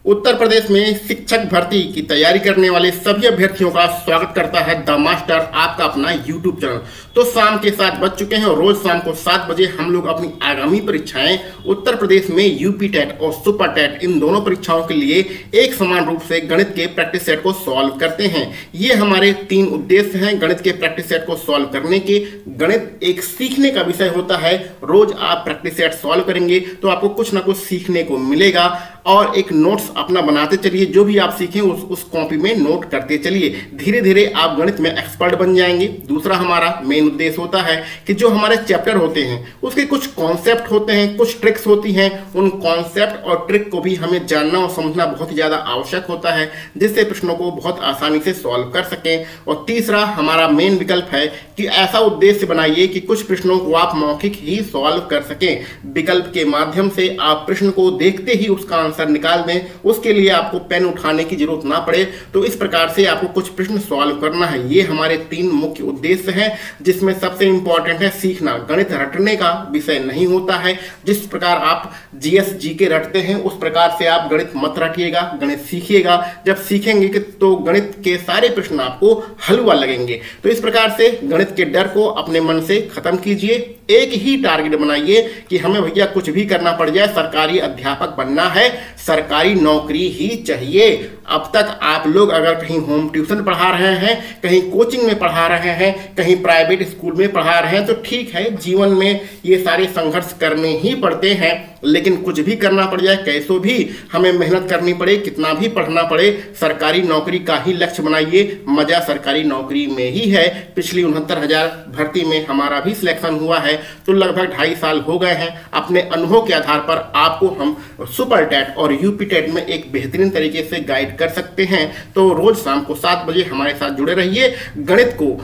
उत्तर प्रदेश में शिक्षक भर्ती की तैयारी करने वाले सभी अभ्यर्थियों का स्वागत करता है द मास्टर, आपका अपना यूट्यूब चैनल। तो शाम के 7 बज चुके हैं और रोज शाम को 7 बजे हम लोग अपनी आगामी परीक्षाएं उत्तर प्रदेश में यूपी टेट और सुपर टेट इन दोनों परीक्षाओं के लिए एक समान रूप से गणित के प्रैक्टिस सेट को सॉल्व करते हैं। ये हमारे 3 उद्देश्य हैं गणित के प्रैक्टिस सेट को सॉल्व करने के। गणित एक सीखने का विषय होता है। रोज आप प्रैक्टिस सेट सॉल्व करेंगे तो आपको कुछ ना कुछ सीखने को मिलेगा और एक नोट्स अपना बनाते चलिए। जो भी आप सीखें उस कॉपी में नोट करते चलिए। धीरे धीरे आप गणित में एक्सपर्ट बन जाएंगे। दूसरा हमारा मेन उद्देश्य होता है कि जो हमारे चैप्टर होते हैं उसके कुछ कॉन्सेप्ट होते हैं, कुछ ट्रिक्स होती हैं। उन कॉन्सेप्ट और ट्रिक को भी हमें जानना और समझना बहुत ही ज़्यादा आवश्यक होता है, जिससे प्रश्नों को बहुत आसानी से सॉल्व कर सकें। और तीसरा हमारा मेन विकल्प है कि ऐसा उद्देश्य बनाइए कि कुछ प्रश्नों को आप मौखिक ही सॉल्व कर सकें। विकल्प के माध्यम से आप प्रश्न को देखते ही उसका आंसर निकाल दें, उसके लिए आपको पेन उठाने की जरूरत ना पड़े। तो इस प्रकार से आपको कुछ प्रश्न सॉल्व करना है। ये हमारे 3 मुख्य उद्देश्य हैं, जिसमें सबसे इंपॉर्टेंट है सीखना। गणित रटने का विषय नहीं होता है। जिस प्रकार आप जीएस जीके रटते हैं उस प्रकार से आप गणित मत रटिएगा, गणित सीखिएगा। जब सीखेंगे कि तो गणित के सारे प्रश्न आपको हलवा लगेंगे। तो इस प्रकार से गणित के डर को अपने मन से खत्म कीजिए। एक ही टारगेट बनाइए कि हमें भैया कुछ भी करना पड़ जाए, सरकारी अध्यापक बनना है, सरकारी नौकरी ही चाहिए। अब तक आप लोग अगर कहीं होम ट्यूशन पढ़ा रहे हैं, कहीं कोचिंग में पढ़ा रहे हैं, कहीं प्राइवेट स्कूल में पढ़ा रहे हैं तो ठीक है, जीवन में ये सारे संघर्ष करने ही पड़ते हैं। लेकिन कुछ भी करना पड़ जाए, कैसो भी हमें मेहनत करनी पड़े, कितना भी पढ़ना पड़े, सरकारी नौकरी का ही लक्ष्य बनाइए। मजा सरकारी नौकरी में ही है। पिछली 69,000 भर्ती में हमारा भी सिलेक्शन हुआ है, तो लगभग 2.5 साल हो गए हैं। अपने अनुभव के आधार पर आपको हम सुपर टेट और यूपी टेट में एक बेहतरीन तरीके से गाइड कर सकते हैं। तो रोज शाम को 7 बजे हमारे साथ जुड़े रहिए। गणित को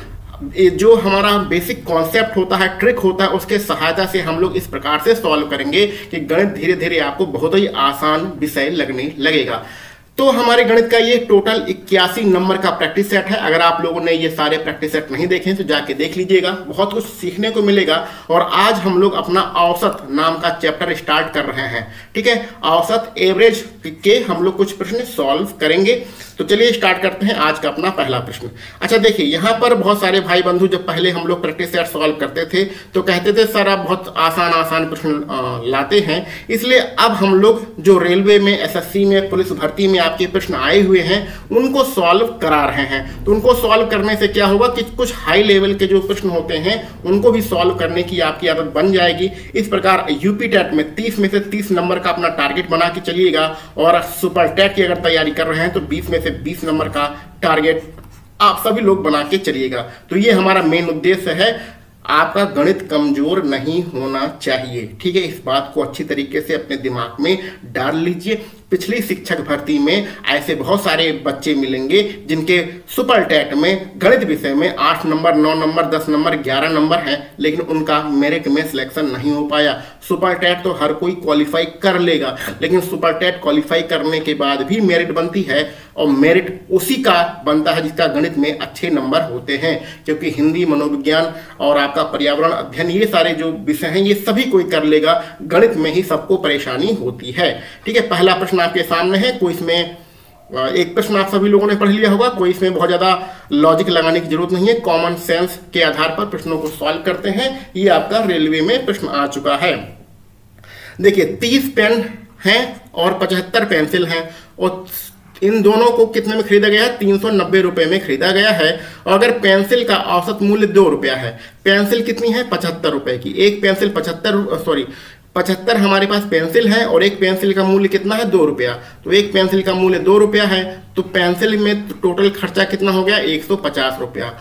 जो हमारा बेसिक कॉन्सेप्ट होता है, ट्रिक होता है, उसके सहायता से हम लोग इस प्रकार से सॉल्व करेंगे कि गणित धीरे धीरे आपको बहुत ही आसान विषय लगने लगेगा। तो हमारे गणित का ये टोटल 81 नंबर का प्रैक्टिस सेट है। अगर आप लोगों ने ये सारे प्रैक्टिस सेट नहीं देखे तो जाके देख लीजिएगा, बहुत कुछ सीखने को मिलेगा। और आज हम लोग अपना औसत नाम का चैप्टर स्टार्ट कर रहे हैं। ठीक है, औसत एवरेज के हम लोग कुछ प्रश्न सॉल्व करेंगे। तो चलिए स्टार्ट करते हैं आज का अपना पहला प्रश्न। अच्छा देखिए, यहाँ पर बहुत सारे भाई बंधु जब पहले हम लोग प्रैक्टिस सेट सॉल्व करते थे तो कहते थे सर आप बहुत आसान आसान प्रश्न लाते हैं। इसलिए अब हम लोग जो रेलवे में, एसएससी में, पुलिस भर्ती में आपके प्रश्न आए हुए हैं उनको सॉल्व करा रहे हैं। तो उनको सॉल्व करने से क्या होगा कि कुछ हाई लेवल के जो प्रश्न होते हैं उनको भी सॉल्व करने की आपकी आदत बन जाएगी। इस प्रकार यूपी टेट में 30 में से 30 नंबर का अपना टारगेट बना के चलिएगा। और सुपर टेट की अगर तैयारी कर रहे हैं तो 20 में से 20 नंबर का टारगेट आप सभी लोग बना के चलिएगा। तो ये हमारा मेन उद्देश्य है। आपका गणित कमजोर नहीं होना चाहिए। ठीक है, इस बात को अच्छी तरीके से अपने दिमाग में डाल लीजिए। पिछली शिक्षक भर्ती में ऐसे बहुत सारे बच्चे मिलेंगे जिनके सुपर टेट में गणित विषय में 8 नंबर, 9 नंबर, 10 नंबर, 11 नंबर हैं, लेकिन उनका मेरिट में सिलेक्शन नहीं हो पाया। सुपर टेट तो हर कोई क्वालिफाई कर लेगा, लेकिन सुपर टेट क्वालिफाई करने के बाद भी मेरिट बनती है और मेरिट उसी का बनता है जिसका गणित में अच्छे नंबर होते हैं। क्योंकि हिंदी, मनोविज्ञान और आपका पर्यावरण अध्ययन, ये सारे जो विषय हैं ये सभी कोई कर लेगा, गणित में ही सबको परेशानी होती है। ठीक है, पहला प्रश्न आपके सामने है। कोई इसमें एक प्रश्न आप सभी लोगों ने पढ़ लिया होगा, कोई इसमें बहुत ज्यादा लॉजिक लगाने की जरूरत नहीं है। कॉमन सेंस के आधार पर प्रश्नों को सॉल्व करते हैं। ये आपका रेलवे में प्रश्न आ चुका है। देखिए 30 पेन हैं और 75 पेंसिल हैं और इन दोनों को कितने में खरीदा गया है? 390 रुपए में खरीदा गया है। और अगर पेंसिल का औसत मूल्य 2 रुपया है, पेंसिल कितनी है? 75 रुपए की। एक पेंसिल 75 हमारे पास पेंसिल है और एक पेंसिल का मूल्य कितना है? 2 रुपया। तो एक पेंसिल का मूल्य 2 रुपया है तो पेंसिल में टोटल खर्चा कितना हो गया? 150 रुपया।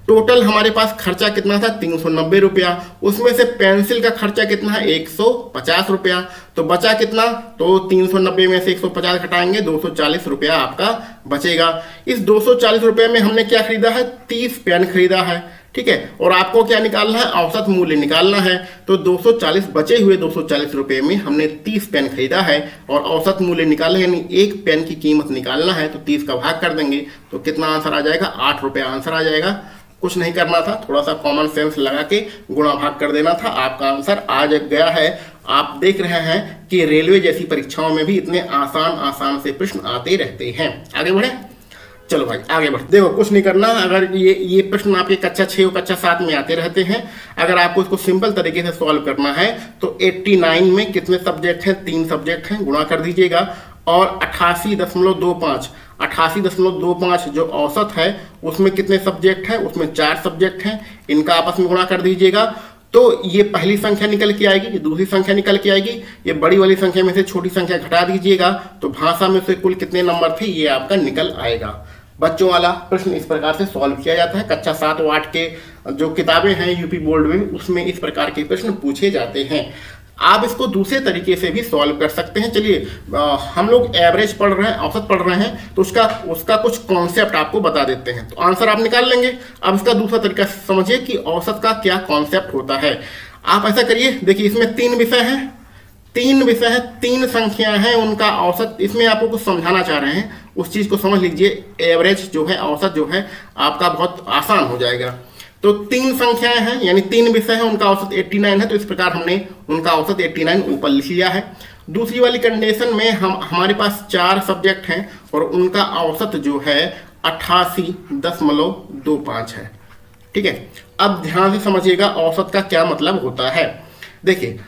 टोटल हमारे पास खर्चा कितना था? 390 रुपया। उसमें से पेंसिल का खर्चा कितना है? 150 रुपया। तो बचा कितना? तो 390 में से 150 घटाएंगे, 240 रुपया आपका बचेगा। इस 240 रुपये में हमने क्या खरीदा है? 30 पेन खरीदा है। ठीक है, और आपको क्या निकालना है? औसत मूल्य निकालना है। तो 240 बचे हुए 240 रुपये में हमने 30 पेन खरीदा है और औसत मूल्य निकालना है, यानी एक पेन की कीमत निकालना है। तो 30 का भाग कर देंगे तो कितना आंसर आ जाएगा? 8 रुपया आंसर आ जाएगा। कुछ नहीं करना था, थोड़ा सा कॉमन सेंस लगा के गुणा भाग कर देना था, आपका आंसर आ गया है। आप देख रहे हैं कि रेलवे जैसी परीक्षाओं में भी इतने आसान से प्रश्न आते रहते हैं। आगे बढ़े, चलो भाई आगे बढ़। देखो कुछ नहीं करना, अगर ये प्रश्न आपके कक्षा 6 और कक्षा 7 में आते रहते हैं। अगर आपको इसको सिंपल तरीके से सॉल्व करना है तो 89 में कितने सब्जेक्ट हैं, 3 सब्जेक्ट हैं, गुणा कर दीजिएगा। और 88.25 जो औसत है उसमें कितने सब्जेक्ट हैं, उसमें 4 सब्जेक्ट हैं, इनका आपस में गुणा कर दीजिएगा। तो ये पहली संख्या निकल के आएगी, ये दूसरी संख्या निकल के आएगी, ये बड़ी वाली संख्या में से छोटी संख्या घटा दीजिएगा, तो भाषा में से कुल कितने नंबर थे ये आपका निकल आएगा। बच्चों वाला प्रश्न इस प्रकार से सॉल्व किया जाता है। कक्षा 7 और 8 के जो किताबें हैं यूपी बोर्ड में, उसमें इस प्रकार के प्रश्न पूछे जाते हैं। आप इसको दूसरे तरीके से भी सॉल्व कर सकते हैं। चलिए हम लोग एवरेज पढ़ रहे हैं, औसत पढ़ रहे हैं, तो उसका कुछ कॉन्सेप्ट आपको बता देते हैं, तो आंसर आप निकाल लेंगे। अब इसका दूसरा तरीका समझिए कि औसत का क्या कॉन्सेप्ट होता है। आप ऐसा करिए, देखिए इसमें 3 विषय हैं, 3 संख्या है, उनका औसत, इसमें आपको कुछ समझाना चाह रहे हैं, उस चीज को समझ लीजिए। एवरेज जो है, औसत जो है आपका बहुत आसान हो जाएगा। तो 3 संख्याएं हैं यानी 3 विषय हैं, उनका औसत 89 है, तो इस प्रकार हमने उनका औसत 89 ऊपर लिख लिया है। दूसरी वाली कंडीशन में हमारे पास 4 सब्जेक्ट हैं और उनका औसत जो है 88.25 है। ठीक है, अब ध्यान से समझिएगा औसत का क्या मतलब होता है। देखिए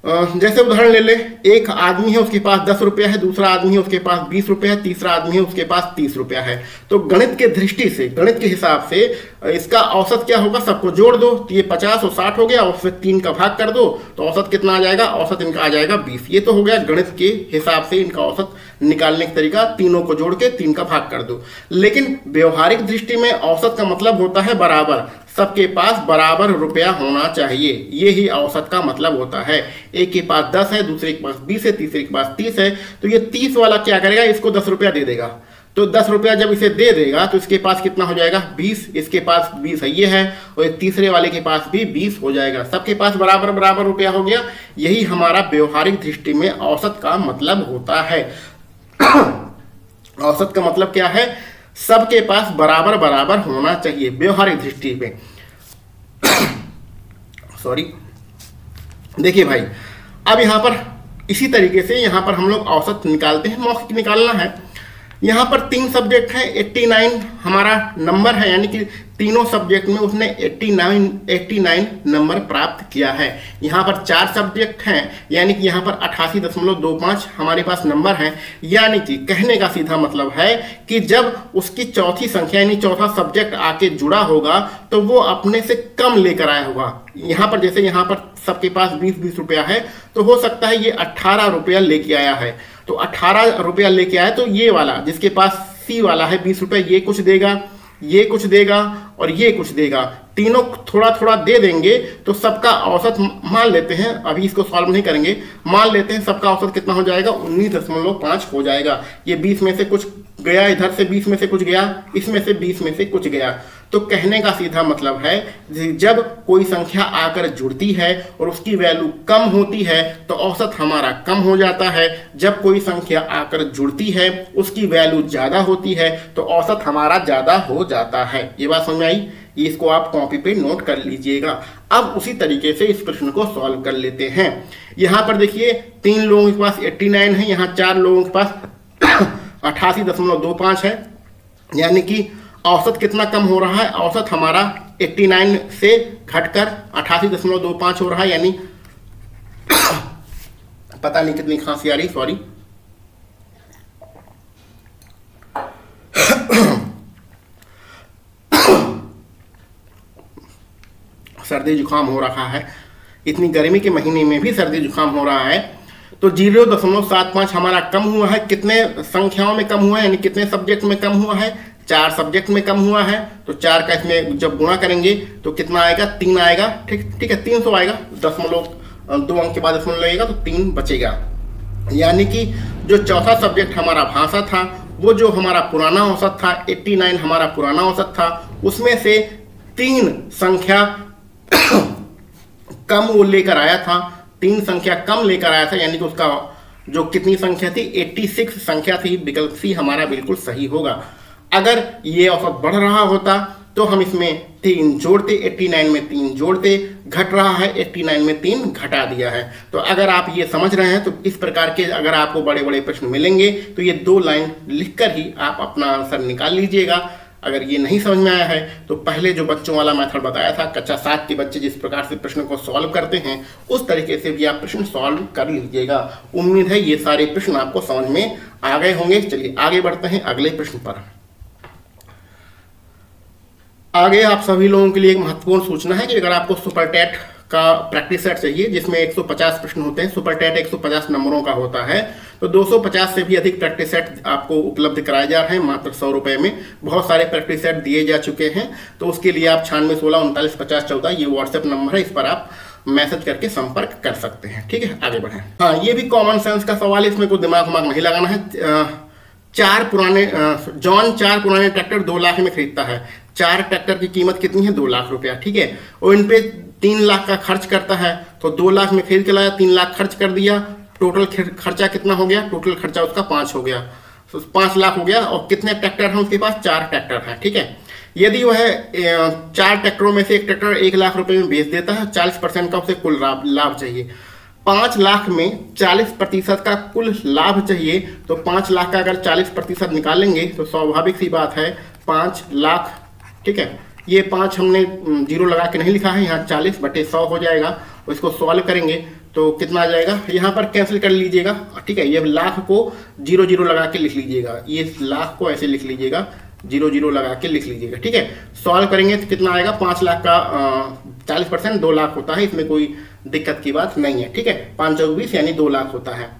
जैसे उदाहरण ले ले, एक आदमी है उसके पास 10 रुपया है, दूसरा आदमी है उसके पास 20 रुपया है, तीसरा आदमी है उसके पास 30 रुपया है। तो गणित के दृष्टि से, गणित के हिसाब से इसका औसत क्या होगा, सबको जोड़ दो तो ये 50 और 60 हो गया, और फिर 3 का भाग कर दो तो औसत कितना आ जाएगा, औसत इनका आ जाएगा 20। ये तो हो गया गणित के हिसाब से इनका औसत निकालने का तरीका, तीनों को जोड़ के 3 का भाग कर दो। लेकिन व्यवहारिक दृष्टि में औसत का मतलब होता है बराबर, सबके पास बराबर रुपया होना चाहिए, ये ही औसत का मतलब होता है। एक के पास 10 है, दूसरे के पास 20 है, तीसरे के पास 30 है, तो ये 30 वाला क्या करेगा, इसको 10 रुपया दे देगा। तो 10 रुपया जब इसे दे देगा तो इसके पास कितना हो जाएगा, 20, इसके पास 20 है ये है, और तीसरे वाले के पास भी 20 हो जाएगा, सबके पास बराबर बराबर रुपया हो गया। यही हमारा व्यवहारिक दृष्टि में औसत का मतलब होता है। औसत का मतलब क्या है, सबके पास बराबर बराबर होना चाहिए व्यवहारिक दृष्टि में। सॉरी, देखिए भाई अब यहां पर इसी तरीके से यहां पर हम लोग औसत निकालते हैं, मौखिक निकालना है। यहाँ पर 3 सब्जेक्ट हैं, 89 हमारा नंबर है, यानी कि तीनों सब्जेक्ट में उसने 89 नंबर प्राप्त किया है। यहाँ पर 4 सब्जेक्ट हैं, यानी कि यहाँ पर 88.25 हमारे पास नंबर है। यानी कि कहने का सीधा मतलब है कि जब उसकी चौथी संख्या यानी चौथा सब्जेक्ट आके जुड़ा होगा तो वो अपने से कम लेकर आया होगा। यहाँ पर जैसे यहाँ पर सबके पास 20-20 रुपया है, तो हो सकता है ये 18 रुपया लेके आया है। तो 18 रुपया लेके आया तो ये वाला जिसके पास सी वाला है 20 रुपये, ये कुछ देगा, ये कुछ देगा और ये कुछ देगा, तीनों थोड़ा थोड़ा दे देंगे तो सबका औसत मान लेते हैं, अभी इसको सॉल्व नहीं करेंगे, मान लेते हैं सबका औसत कितना हो जाएगा, 19.5 हो जाएगा। ये 20 में से कुछ गया, इधर से 20 में से कुछ गया, इसमें से 20 में से कुछ गया। तो कहने का सीधा मतलब है जब कोई संख्या आकर जुड़ती है और उसकी वैल्यू कम होती है तो औसत हमारा कम हो जाता है। जब कोई संख्या आकर जुड़ती है उसकी वैल्यू ज्यादा होती है तो औसत हमारा ज्यादा हो जाता है। ये बात समझ में आई, इसको आप कॉपी पे नोट कर लीजिएगा। अब उसी तरीके से इस प्रश्न को सॉल्व कर लेते हैं। यहाँ पर देखिए 3 लोगों के पास 89 है, यहाँ 4 लोगों के पास 88.25 है, यानी कि औसत कितना कम हो रहा है, औसत हमारा 89 से घटकर 88.25 हो रहा है, यानी पता नहीं कितनी खांसी आ रही, सॉरी। सर्दी जुकाम हो रहा है, इतनी गर्मी के महीने में भी सर्दी जुकाम हो रहा है। तो 0.75 हमारा कम हुआ है, कितने संख्याओं में कम हुआ है, यानी कितने सब्जेक्ट में कम हुआ है, 4 सब्जेक्ट में कम हुआ है। तो 4 का इसमें जब गुणा करेंगे तो कितना आएगा, 3 आएगा। ठीक है, 300 आएगा, 2 अंक के बाद दशमलव लगेगा तो 3 बचेगा। यानी कि जो चौथा सब्जेक्ट हमारा भाषा था, वो जो हमारा पुराना औसत था 89 हमारा पुराना औसत था, उसमें से 3 संख्या कम वो लेकर आया था, 3 संख्या कम लेकर आया था, यानी कि उसका जो कितनी संख्या थी, 86 संख्या थी। विकल्प सी हमारा बिल्कुल सही होगा। अगर ये औसत बढ़ रहा होता तो हम इसमें 3 जोड़ते, 89 में 3 जोड़ते, घट रहा है 89 में 3 घटा दिया है। तो अगर आप ये समझ रहे हैं तो इस प्रकार के अगर आपको बड़े बड़े प्रश्न मिलेंगे तो ये 2 लाइन लिखकर ही आप अपना आंसर निकाल लीजिएगा। अगर ये नहीं समझ में आया है तो पहले जो बच्चों वाला मेथड बताया था, कक्षा 7 के बच्चे जिस प्रकार से प्रश्न को सॉल्व करते हैं उस तरीके से भी आप प्रश्न सॉल्व कर लीजिएगा। उम्मीद है ये सारे प्रश्न आपको समझ में आ गए होंगे। चलिए आगे बढ़ते हैं अगले प्रश्न पर। आगे आप सभी लोगों के लिए एक महत्वपूर्ण सूचना है कि अगर आपको सुपर टेट का प्रैक्टिस सेट चाहिए जिसमें 150 प्रश्न होते हैं, सुपर टेट 150 नंबरों का होता है, तो 250 से भी अधिक प्रैक्टिस सेट आपको उपलब्ध कराए जा रहे हैं मात्र 100 रुपए में। बहुत सारे प्रैक्टिस सेट दिए जा चुके हैं, तो उसके लिए आप 96 16 39 50 14 ये व्हाट्सएप नंबर है, इस पर आप मैसेज करके संपर्क कर सकते हैं। ठीक है, आगे बढ़ें। हाँ, ये भी कॉमन सेंस का सवाल है, इसमें कोई दिमाग नहीं लगाना है। 4 पुराने ट्रैक्टर 2 लाख में खरीदता है। 4 ट्रैक्टर की कीमत कितनी है? 2 लाख रुपया। ठीक है, और इन पे 3 लाख का खर्च करता है, तो 2 लाख में खरीद के लाया, 3 लाख खर्च कर दिया, टोटल खर्चा कितना हो गया? टोटल खर्चा उसका 5 हो गया, तो 5 लाख हो गया। और कितने ट्रैक्टर हैं उसके पास? 4 ट्रैक्टर हैं। ठीक है, यदि वह 4 ट्रैक्टरों में से एक ट्रैक्टर 1 लाख रुपए में बेच देता है, 40% का उसे कुल लाभ चाहिए। 5 लाख में 40% का कुल लाभ चाहिए, तो 5 लाख का अगर 40% निकालेंगे तो स्वाभाविक सी बात है 5 लाख। ठीक है, ये 5 हमने जीरो लगा के नहीं लिखा है, यहाँ 40/100 हो जाएगा। इसको सॉल्व करेंगे तो कितना आ जाएगा? यहाँ पर कैंसिल कर लीजिएगा। ठीक है, ये लाख को 0 लगा के लिख लीजिएगा, ये लाख को ऐसे लिख लीजिएगा, 0 लगा के लिख लीजिएगा। ठीक है, सॉल्व करेंगे तो कितना आएगा? 5 लाख का 40% 2 लाख होता है, इसमें कोई दिक्कत की बात नहीं है। ठीक है, 5 चौक 20 यानी 2 लाख होता है।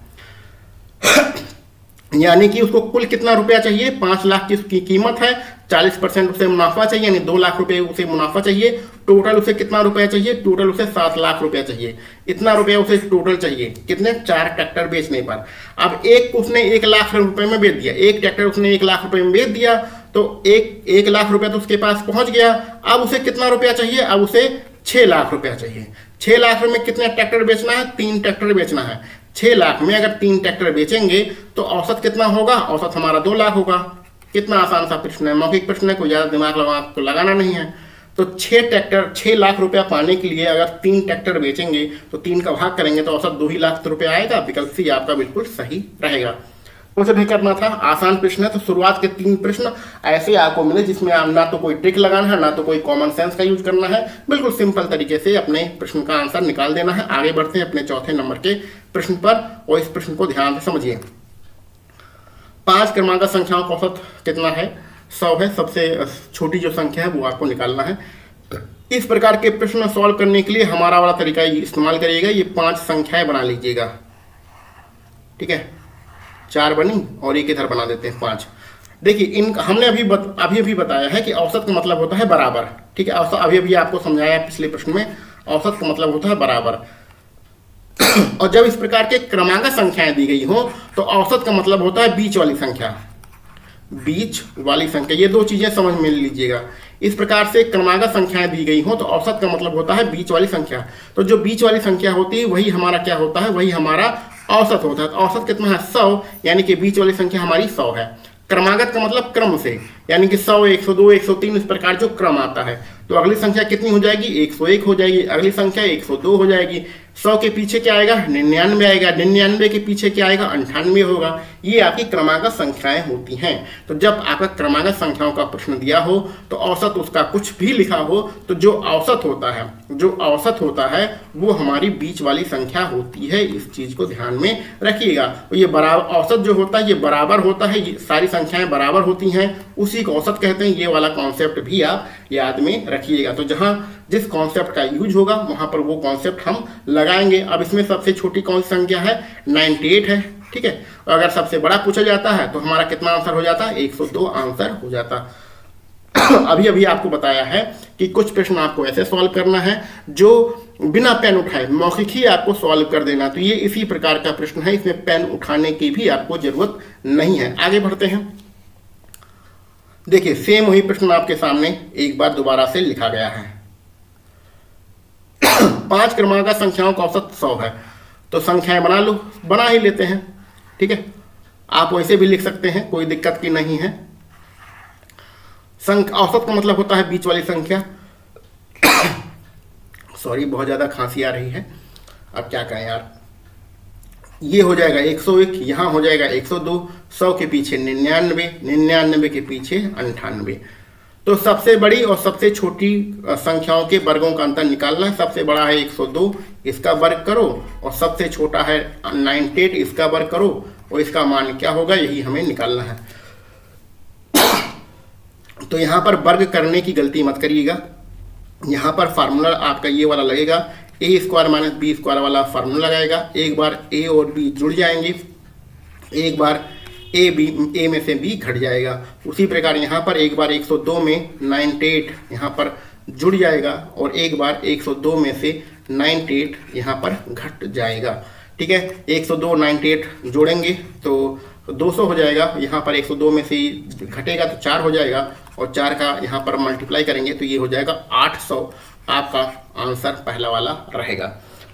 यानी कि उसको कुल कितना रुपया चाहिए? 5 लाख की उसकी कीमत है, 40% उसे मुनाफा चाहिए, यानी 2 लाख रुपए उसे मुनाफा चाहिए। टोटल उसे कितना रुपया चाहिए? टोटल उसे 7 लाख रुपया चाहिए। इतना रुपया उसे टोटल चाहिए कितने? 4 ट्रैक्टर बेचने पर। अब एक उसने 1 लाख रुपए में बेच दिया, एक ट्रैक्टर उसने 1 लाख रुपए में बेच दिया, तो 1 लाख रुपया तो उसके पास पहुंच गया। अब उसे कितना रुपया चाहिए? अब उसे 6 लाख रुपया चाहिए। 6 लाख में कितने ट्रैक्टर बेचना है? 3 ट्रैक्टर बेचना है। 6 लाख में अगर 3 ट्रैक्टर बेचेंगे तो औसत कितना होगा? औसत हमारा 2 लाख होगा। कितना आसान सा प्रश्न है, मौखिक प्रश्न है, कोई ज्यादा दिमाग लगाना नहीं है। तो 6 लाख रुपया पाने के लिए अगर 3 ट्रैक्टर बेचेंगे तो 3 का भाग करेंगे तो औसत 2 ही लाख रुपया आएगा। विकल्प सी आपका बिल्कुल सही रहेगा। मुझे नहीं करना था, आसान प्रश्न है। तो शुरुआत के 3 प्रश्न ऐसे आपको मिले जिसमें ना तो कोई ट्रिक लगाना है, ना तो कोई कॉमन सेंस का यूज करना है, बिल्कुल सिंपल तरीके से अपने प्रश्न का आंसर निकाल देना है। आगे बढ़ते हैं अपने चौथे नंबर के प्रश्न पर, और इस प्रश्न को ध्यान से समझिए। 5 क्रमांक संख्याओं का औसत कितना है? 100 है। सबसे छोटी जो संख्या है वो आपको निकालना है। इस प्रकार के प्रश्न सॉल्व करने के लिए हमारा वाला तरीका इस्तेमाल करिएगा। ये 5 संख्याएं बना लीजिएगा। ठीक है, 4 बनी और एक इधर बना देते हैं 5। देखिए, इन हमने अभी बताया है कि औसत का मतलब होता है बराबर। ठीक है, औसत अभी आपको समझाया पिछले प्रश्न में, औसत का मतलब होता है बराबर। और जब इस प्रकार के क्रमांक संख्याएं दी गई हो तो औसत का मतलब होता है बीच वाली संख्या। बीच वाली संख्या, ये 2 चीजें समझ में लीजिएगा। इस प्रकार से क्रमांक संख्याएं दी गई हो तो औसत का मतलब होता है बीच वाली संख्या। तो जो बीच वाली संख्या होती है वही हमारा क्या होता है? वही हमारा औसत होता है। तो औसत कितना है? 100, यानी कि बीच वाली संख्या हमारी 100 है। क्रमागत का मतलब क्रम से, यानी कि 100, 102, 103 इस प्रकार जो क्रम आता है। तो अगली संख्या कितनी हो जाएगी? 101 हो जाएगी। अगली संख्या 102 हो जाएगी। 100 के पीछे क्या आएगा? 99 आएगा। 99 के पीछे क्या आएगा? 98 होगा। ये आपकी क्रमागत संख्याएं होती हैं। तो जब आपका क्रमागत संख्याओं का प्रश्न दिया हो तो औसत उसका कुछ भी लिखा हो, तो जो औसत होता है वो हमारी बीच वाली संख्या होती है। इस चीज को ध्यान में रखिएगा। तो ये बराबर औसत जो होता है ये बराबर होता है, ये सारी संख्याएं बराबर होती हैं, उसी को औसत कहते हैं। ये वाला कॉन्सेप्ट भी आप याद में रखिएगा। तो जहां जिस कॉन्सेप्ट का यूज होगा वहां पर वो कॉन्सेप्ट हम लगाएंगे। अब इसमें सबसे छोटी कौन सी संख्या है? 98 है। ठीक है, और अगर सबसे बड़ा पूछा जाता है तो हमारा कितना आंसर हो जाता है? 102 आंसर हो जाता। अभी आपको बताया है कि कुछ प्रश्न आपको ऐसे सॉल्व करना है जो बिना पेन उठाए मौखिक ही आपको सॉल्व कर देना। तो ये इसी प्रकार का प्रश्न है, इसमें पेन उठाने की भी आपको जरूरत नहीं है। आगे बढ़ते हैं। देखिए, सेम वही प्रश्न आपके सामने एक बार दोबारा से लिखा गया है। 5 क्रमांक संख्याओं का औसत 100 है। तो संख्याएं बना ही लेते हैं। ठीक है, आप वैसे भी लिख सकते हैं, कोई दिक्कत की नहीं है। औसत का मतलब होता है बीच वाली संख्या। सॉरी, बहुत ज़्यादा खांसी आ रही है, अब क्या कहें यार। ये हो जाएगा 101, यहाँ हो जाएगा 102, 100 के पीछे 99, 99 के पीछे 98। तो सबसे बड़ी और सबसे छोटी संख्याओं के वर्गों का अंतर निकालना है। सबसे बड़ा है 102, इसका वर्ग करो, और सबसे छोटा है 98, इसका वर्ग करो, और इसका मान क्या होगा यही हमें निकालना है। तो यहाँ पर वर्ग करने की गलती मत करिएगा। यहाँ पर फार्मूला आपका ये वाला लगेगा, ए स्क्वायर माइनस बी स्क्वायर वाला फार्मूला लगाएगा। एक बार ए और बी जुड़ जाएंगे, एक बार ए में से बी घट जाएगा। उसी प्रकार यहाँ पर एक बार 102 में 98 यहाँ पर जुड़ जाएगा, और एक बार 102 में से 98 यहाँ पर घट जाएगा। ठीक है, 102 98 जोड़ेंगे तो 200 हो जाएगा। यहाँ पर 102 में से घटेगा तो 4 हो जाएगा, और 4 का यहाँ पर मल्टीप्लाई करेंगे तो ये हो जाएगा 800। आपका आंसर पहला वाला रहेगा।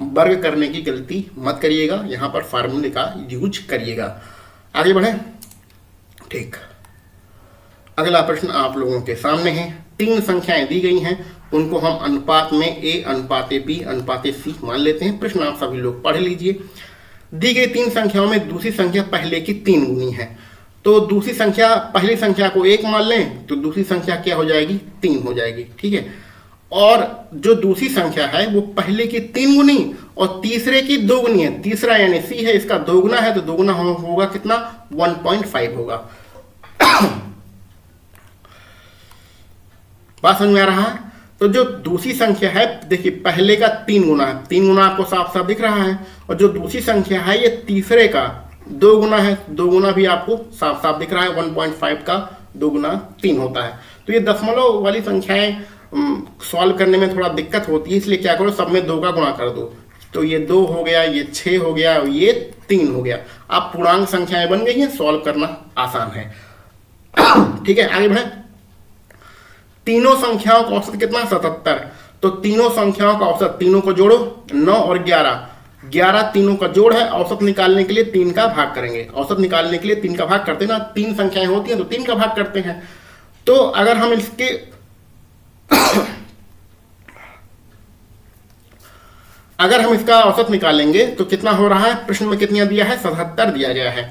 वर्ग करने की गलती मत करिएगा, यहाँ पर फार्मूले का यूज करिएगा। आगे बढ़े। ठीक, अगला प्रश्न आप लोगों के सामने है। 3 संख्याएं दी गई हैं, उनको हम अनुपात में ए अनुपात बी अनुपात सी मान लेते हैं। प्रश्न आप सभी लोग पढ़ लीजिए। दी गई 3 संख्याओं में दूसरी संख्या पहले की 3 गुनी है, तो दूसरी संख्या पहली संख्या को 1 मान लें तो दूसरी संख्या क्या हो जाएगी, 3 हो जाएगी। ठीक है, और जो दूसरी संख्या है वो पहले की 3 गुनी और तीसरे की 2 गुनी है। तीसरा यानी सी है, इसका 2 गुना है, तो 2 गुना होगा कितना, 1.5 होगा। बात समझ में आ रहा है। तो जो दूसरी संख्या है, देखिए पहले का 3 गुना है, 3 गुना आपको साफ साफ दिख रहा है, और जो दूसरी संख्या है ये तीसरे का 2 गुना है, 2 गुना भी आपको साफ साफ दिख रहा है। 1.5 का 2 गुना 3 होता है। तो ये दशमलव वाली संख्याएं सॉल्व करने में थोड़ा दिक्कत होती है, इसलिए क्या करो, सब में 2 का गुणा कर दो। तो ये 2 हो गया, ये 6 हो गया, ये 3 हो गया। अब पूर्णांक संख्याएं बन गई हैं, सॉल्व करना आसान है। ठीक है, आगे बढ़े। तीनों संख्याओं का औसत कितना, 77। तो तीनों संख्याओं का औसत, तीनों को जोड़ो, 9 और 11 तीनों का जोड़ है। औसत निकालने के लिए 3 का भाग करेंगे। औसत निकालने के लिए 3 का भाग करते हैं ना, 3 संख्याएं होती हैं तो 3 का भाग करते हैं। तो अगर हम इसके अगर हम इसका औसत निकालेंगे तो कितना हो रहा है, प्रश्न में कितना दिया है, 77 दिया गया है।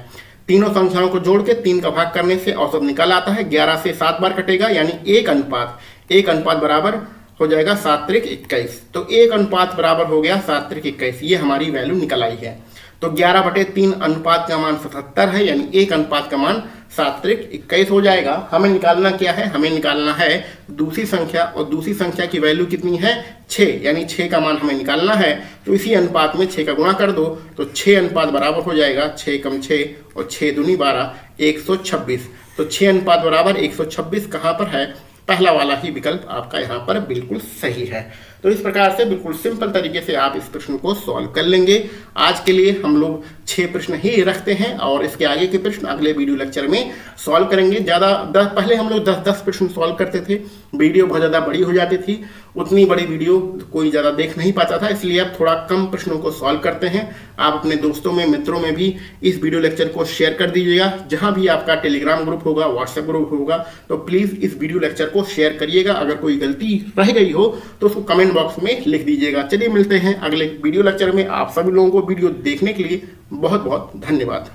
तीनों संख्याओं को जोड़ के 3 का भाग करने से औसत निकल आता है। 11 से 7 बार कटेगा, यानी 1 अनुपात बराबर हो जाएगा 7 त्रिक 21। तो 1 अनुपात बराबर हो गया 7 त्रिक 21। ये हमारी वैल्यू निकल आई है। तो 11/3 अनुपात का मान 77 है, यानी 1 अनुपात का मान 7 त्रिक 21 हो जाएगा। हमें निकालना क्या है, हमें निकालना है दूसरी संख्या, और दूसरी संख्या की वैल्यू कितनी है, 6, यानी 6 का मान हमें निकालना है। तो इसी अनुपात में 6 का गुणा कर दो, तो 6 अनुपात बराबर हो जाएगा 6 कम 6 और 6 दूनी 12, 126। तो 6 अनुपात बराबर 126 कहाँ पर है, पहला वाला ही विकल्प आपका यहाँ पर बिल्कुल सही है। तो इस प्रकार से बिल्कुल सिंपल तरीके से आप इस प्रश्न को सॉल्व कर लेंगे। आज के लिए हम लोग 6 प्रश्न ही रखते हैं, और इसके आगे के प्रश्न अगले वीडियो लेक्चर में सॉल्व करेंगे। पहले हम लोग 10-10 प्रश्न सॉल्व करते थे, वीडियो बहुत ज़्यादा बड़ी हो जाती थी, उतनी बड़ी वीडियो कोई ज़्यादा देख नहीं पाता था, इसलिए अब थोड़ा कम प्रश्नों को सॉल्व करते हैं। आप अपने दोस्तों में, मित्रों में भी इस वीडियो लेक्चर को शेयर कर दीजिएगा। जहाँ भी आपका टेलीग्राम ग्रुप होगा, व्हाट्सएप ग्रुप होगा, तो प्लीज़ इस वीडियो लेक्चर को शेयर करिएगा। अगर कोई गलती रह गई हो तो उसको कमेंट बॉक्स में लिख दीजिएगा। चलिए मिलते हैं अगले वीडियो लेक्चर में। आप सभी लोगों को वीडियो देखने के लिए बहुत बहुत धन्यवाद।